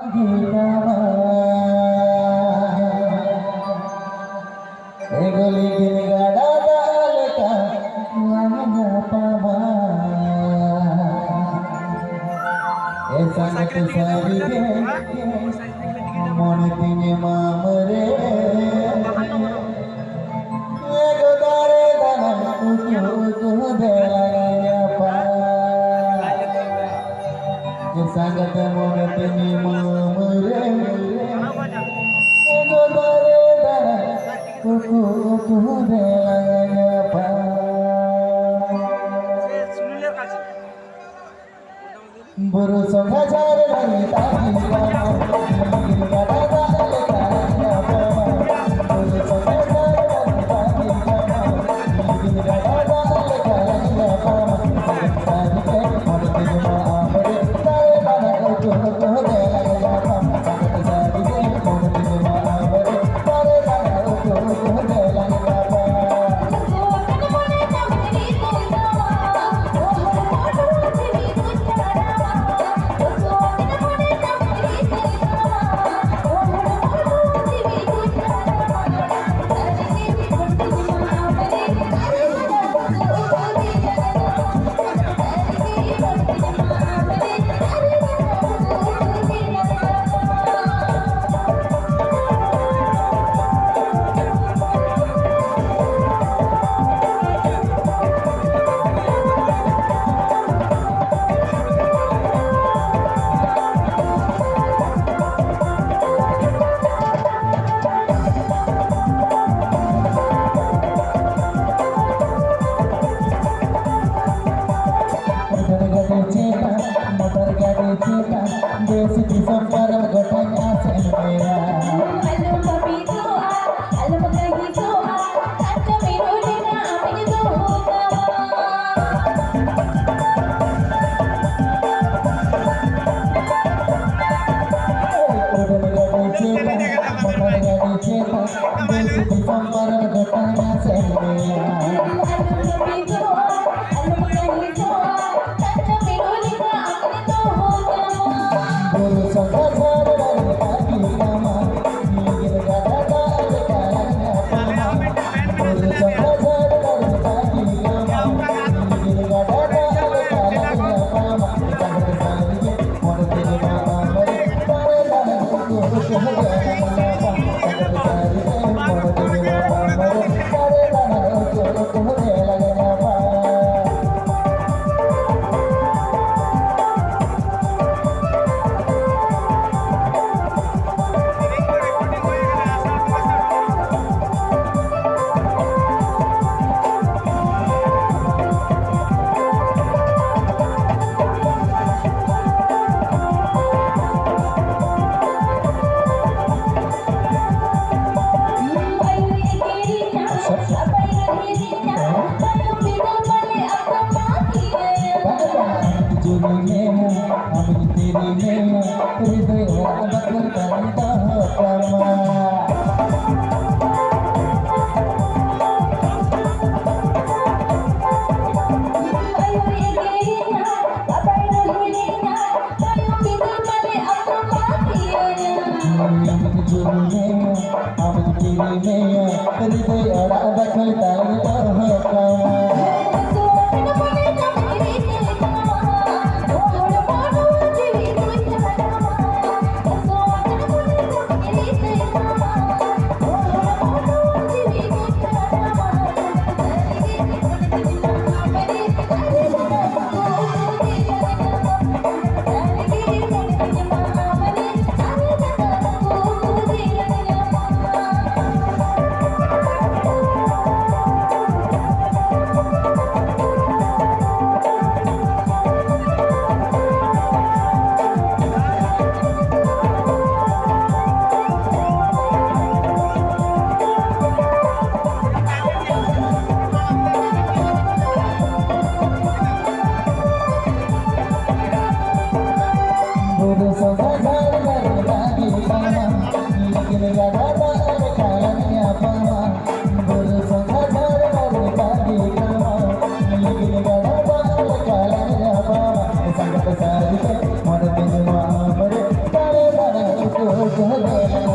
मन तिने मामरे गोदारे दाना तू देलाया पा जे सांगत मन तिने मामरे गोदारे दाना तू देलाया पा बुरु संघा झारे नाही देश की संपर गठना से मेरा Alam papi doa, alam lagi doa, kata mirulina amin doa. देश की संपर गठना से मेरा Alam papi doa, alam lagi doa, kata mirulina amin doa. गुरु संघा झारे नाही ताकी कामा नीगिर गाडा गाल काळ्या पामा गुरु संघा झारे नाही ताकी कामा नीगिर गाडा गाल काळ्या पामा संगत सारिये मन तेरे मामरे तारे दाना तू देलाया पा संगत सारिये मन तेरे मामरे तारे दाना तू देलाया पा हो गया